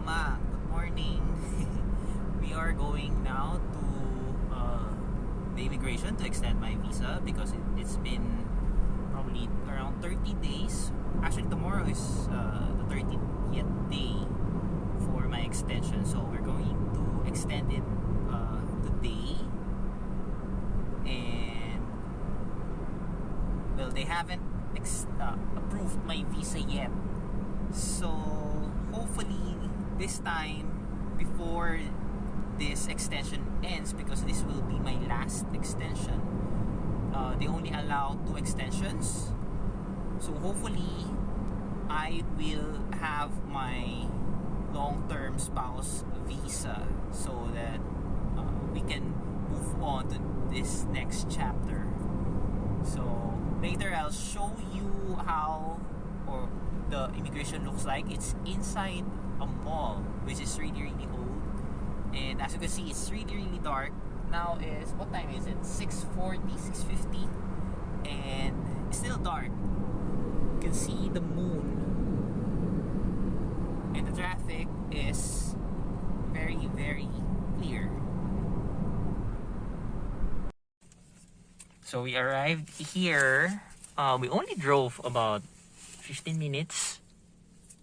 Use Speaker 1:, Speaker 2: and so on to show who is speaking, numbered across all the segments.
Speaker 1: Mama. Good morning. We are going now to the immigration to extend my visa because it's been probably around 30 days. Actually, tomorrow is the 30th day for my extension. So we're going to extend it today. And well, they haven't approved my visa yet. So hopefully this time before this extension ends, because this will be my last extension, they only allow 2 extensions. So hopefully I will have my long-term spouse visa so that we can move on to this next chapter. So later I'll show you how or the immigration looks like. It's inside a mall, which is really old, and as you can see, it's really dark. Now is, what time is it? 6:40, 6:50, and it's still dark. You can see the moon, and the traffic is very clear. So we arrived here. We only drove about 15 minutes.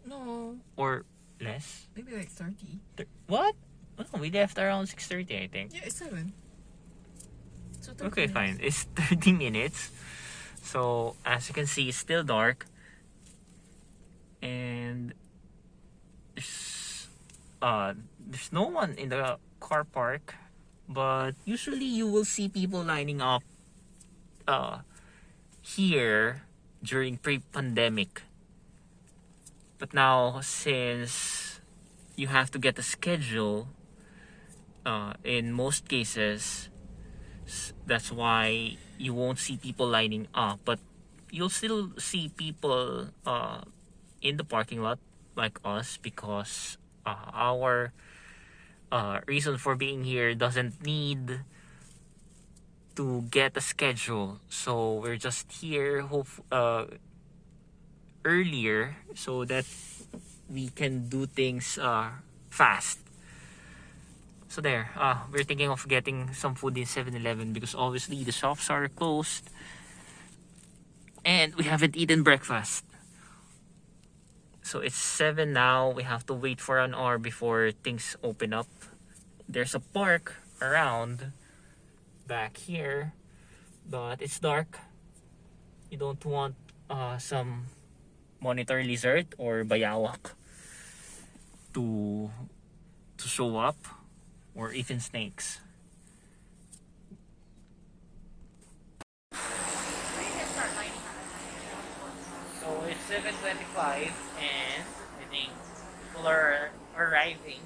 Speaker 2: No.
Speaker 1: Or less.
Speaker 2: Maybe like 30.
Speaker 1: What? Oh, we left around 6:30, I think.
Speaker 2: Yeah, it's 7. So 30
Speaker 1: Okay,
Speaker 2: minutes.
Speaker 1: fine. It's 30 minutes. So, as you can see, it's still dark. And there's no one in the car park. But usually you will see people lining up here during pre-pandemic. But now, since you have to get a schedule, in most cases, that's why you won't see people lining up. But you'll still see people in the parking lot like us, because our reason for being here doesn't need to get a schedule. So we're just here earlier so that we can do things fast. So there, we're thinking of getting some food in 7-Eleven because obviously the shops are closed and we haven't eaten breakfast. So it's 7 now. We have to wait for an hour before things open up. There's a park around back here, but it's dark. You don't want some monitor lizard or bayawak to show up, or even snakes. So it's 7:25 and I think people are arriving.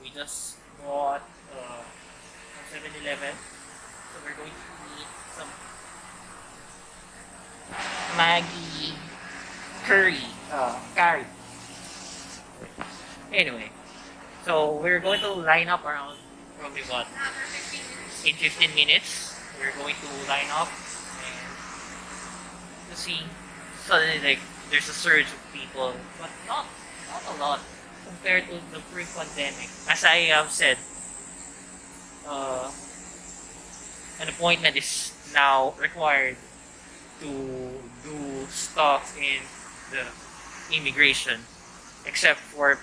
Speaker 1: We just bought from 7-Eleven, so we're going to eat some Maggi curry. Anyway, so we're going to line up around probably what? In 15 minutes. We're going to line up and to see. Suddenly, like, there's a surge of people, but not a lot compared to the pre-pandemic. As I have said, an appointment is now required to do stuff in the immigration, except for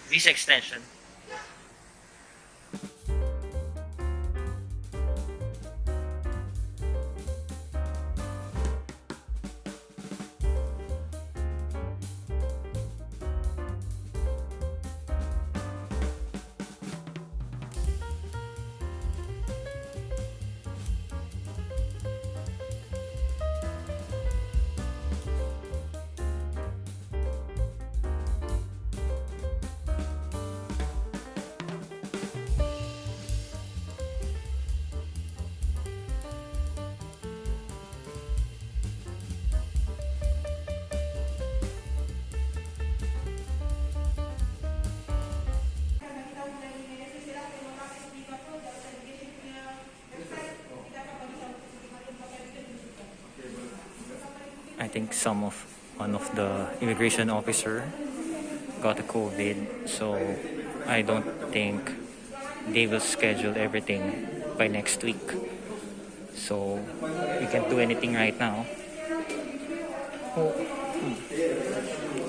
Speaker 1: visa extension. I think one of the immigration officer
Speaker 3: got a COVID, so I don't think they will schedule everything by next week. So we can't do anything right now. Oh.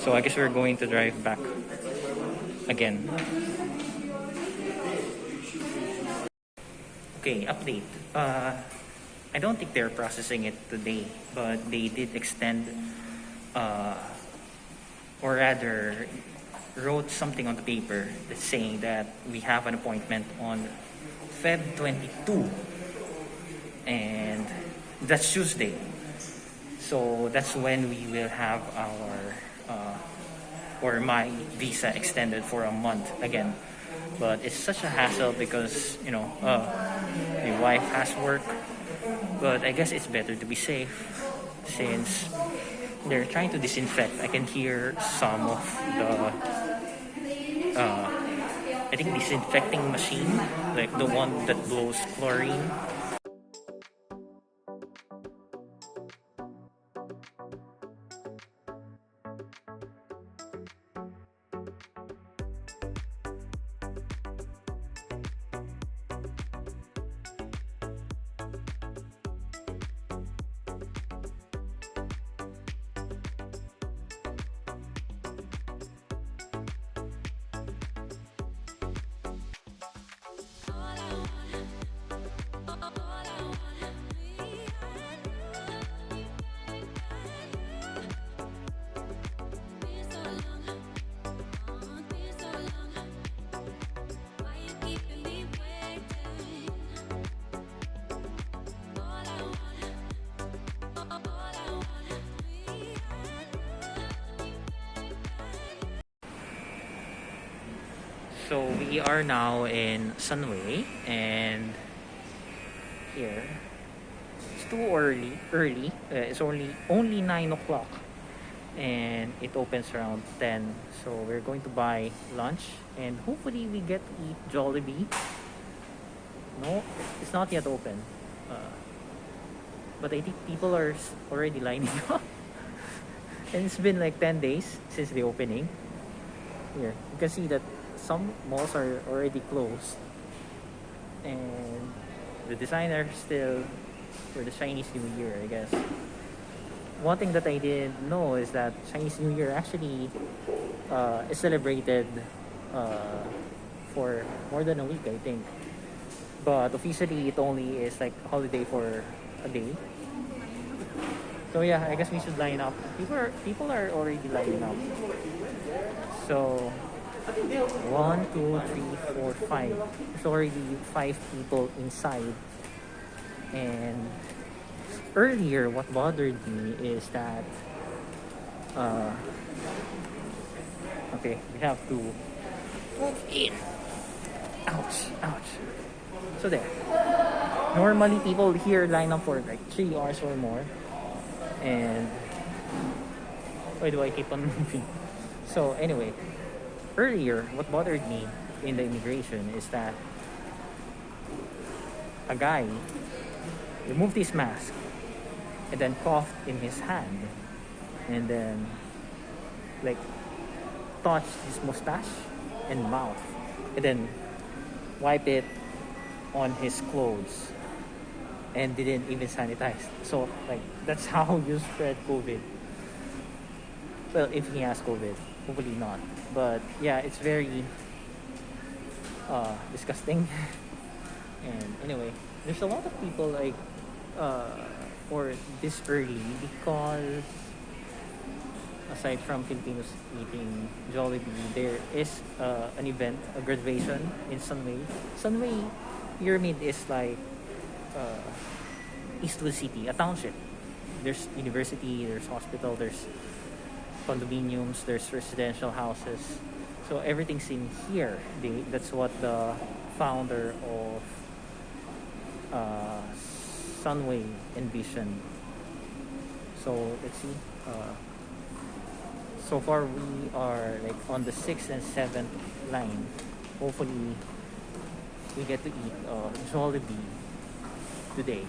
Speaker 3: So I guess we're going to drive back again. Okay, update. I don't think they're processing it today, but they did extend, or rather, wrote something on the paper that's saying that we have an appointment on Feb 22, and that's Tuesday. So that's when we will have our or my visa extended for a month again. But it's such a hassle because my wife has work. But I guess it's better to be safe since they're trying to disinfect. I can hear some of the I think disinfecting machine, like the one that blows chlorine. So we are now in Sunway, and here it's too early. It's only 9 o'clock, and it opens around 10. So we're going to buy lunch, and hopefully we get to eat Jollibee. No, it's not yet open, but I think people are already lining up, and it's been like 10 days since the opening. Here you can see that some malls are already closed, and the designer still for the Chinese New Year, I guess. One thing that I didn't know is that Chinese New Year actually is celebrated for more than a week, I think. But officially, it only is like a holiday for a day. So yeah, I guess we should line up. People are already lining up. So 1, 2, 3, 4, 5. There's already 5 people inside. And earlier, what bothered me is that okay, we have to move in. Ouch. So there. Normally, people here line up for like 3 hours or more. And why do I keep on moving? So anyway, earlier, what bothered me in the immigration is that a guy removed his mask and then coughed in his hand and then like touched his mustache and mouth and then wiped it on his clothes and didn't even sanitize. So like that's how you spread COVID. Well, if he has COVID, hopefully not. But yeah, it's very disgusting. And anyway, there's a lot of people like or this early because aside from Filipinos eating Jollibee, there is an event, a graduation in Sunway. Sunway Pyramid is like Eastwood City, a township. There's university, there's hospital, there's condominiums, there's residential houses. So everything's in here. That's what the founder of Sunway envisioned. So let's see. So far we are like on the 6th and 7th line. Hopefully we get to eat Jollibee today.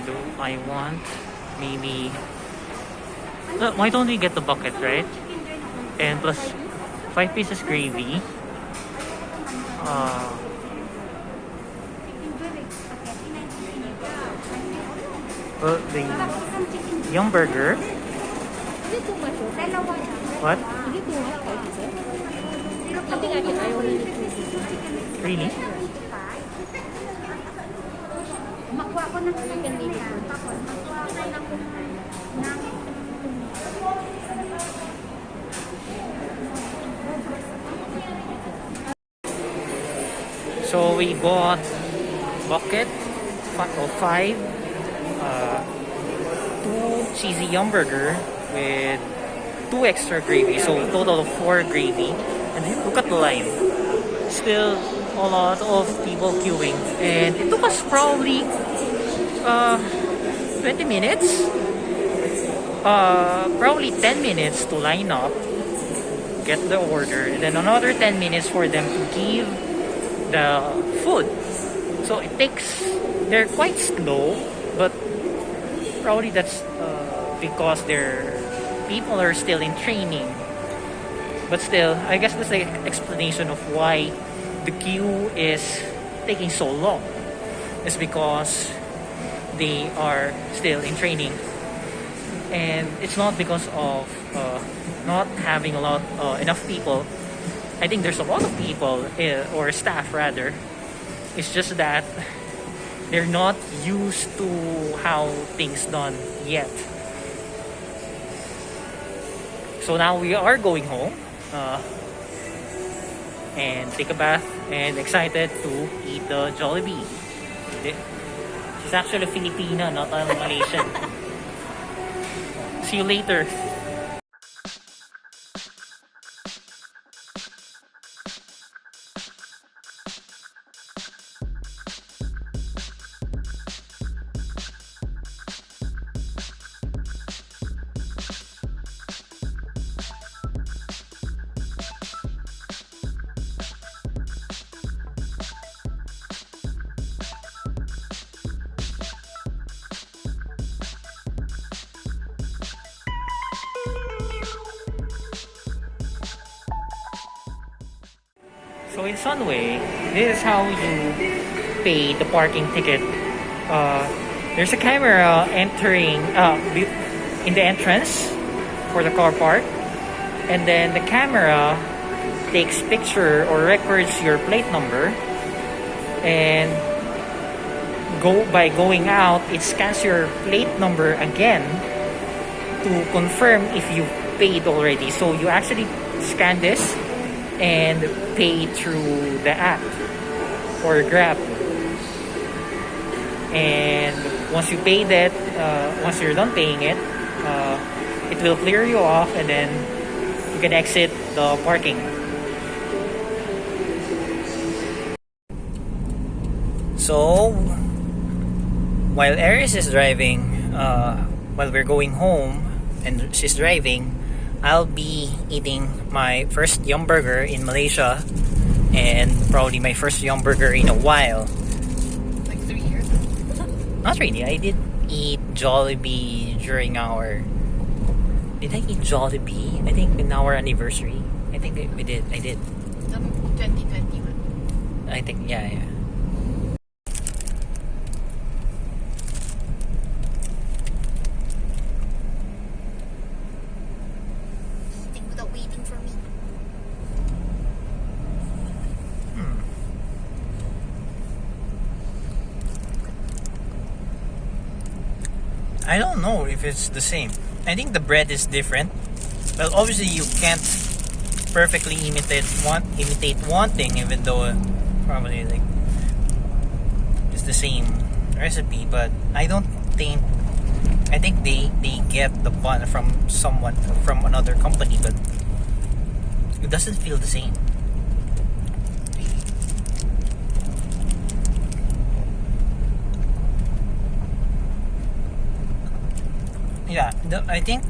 Speaker 3: and I want maybe why don't we get the bucket, right? And plus 5 pieces gravy. The Yum Burger. What? Really? So we bought bucket of 5, 2 cheesy Yum Burger with 2 extra gravy, so total of 4 gravy. And look at the line. Still a lot of people queuing, and it took us probably 20 minutes, probably 10 minutes to line up, get the order, and then another 10 minutes for them to give the food. So it takes, they're quite slow, but probably that's because their people are still in training. But still, I guess that's the explanation of why the queue is taking so long. It's because they are still in training, and it's not because of not having enough people. I think there's a lot of people, or staff rather. It's just that they're not used to how things done yet. So now we are going home and take a bath, and excited to eat the Jollibee. She's actually Filipina, not a Malaysian. See you later. So in Sunway, this is how you pay the parking ticket. There's a camera entering in the entrance for the car park, and then the camera takes picture or records your plate number, and by going out, it scans your plate number again to confirm if you paid already. So you actually scan this and pay through the app or Grab. And once you pay that, once you're done paying it, it will clear you off, and then you can exit the parking. So while Aries is driving, while we're going home and she's driving, I'll be eating my first Yum Burger in Malaysia, and probably my first Yum Burger in a while.
Speaker 2: Like 3 years?
Speaker 3: Not really. I did eat Jollibee during our... Did I eat Jollibee? I think in our anniversary. I think we did. I did.
Speaker 2: 2021.
Speaker 3: I think, yeah.
Speaker 2: Eating without waiting for me.
Speaker 1: I don't know if it's the same. I think the bread is different. Well, obviously you can't perfectly imitate one thing, even though probably like it's the same recipe. But I think they get the bun from another company, but it doesn't feel the same. Yeah, I think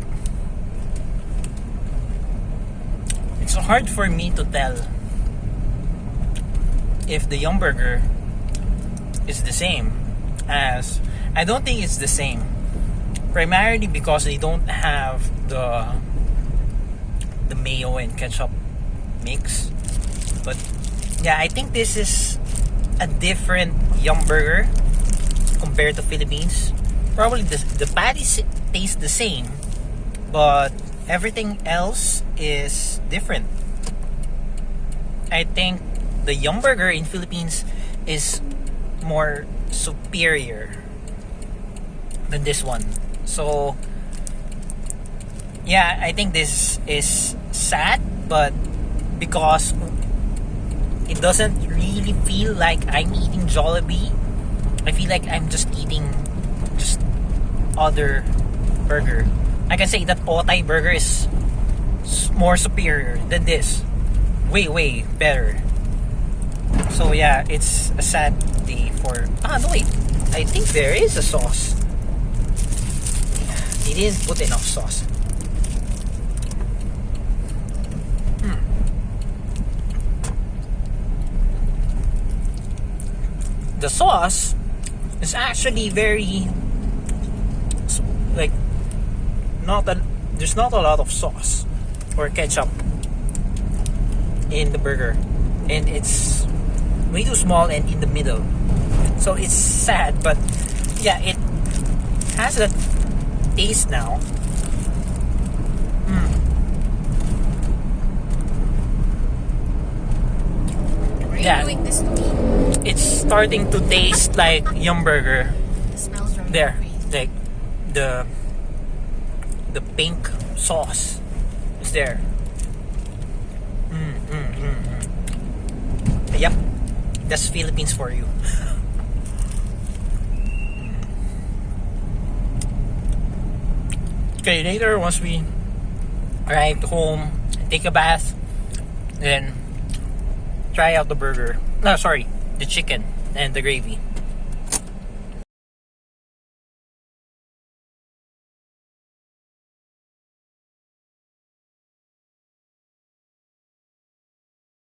Speaker 1: it's hard for me to tell if the Yum Burger is the same as I don't think it's the same. Primarily because they don't have the mayo and ketchup mix. But yeah, I think this is a different Yum Burger compared to Philippines. Probably the patties taste the same, but everything else is different. I think the Yum Burger in Philippines is more superior than this one. So yeah, I think this is sad, but because it doesn't really feel like I'm eating Jollibee, I feel like I'm just eating just other burger. I can say that Otay burger is more superior than this. Way better. So yeah, it's a sad day for... no wait, I think there is a sauce. They didn't put enough sauce. The sauce is actually very like there's not a lot of sauce or ketchup in the burger, and it's way too small and in the middle, so it's sad. But yeah, it has that taste now.
Speaker 2: Why are
Speaker 1: Yeah.
Speaker 2: you doing this to me?
Speaker 1: It's starting to taste like Yum Burger.
Speaker 2: It smells really
Speaker 1: There,
Speaker 2: crazy.
Speaker 1: like the pink sauce is there. Yep, that's Philippines for you. Okay, later once we arrive home, take a bath, then try out the burger. No, sorry, the chicken and the gravy.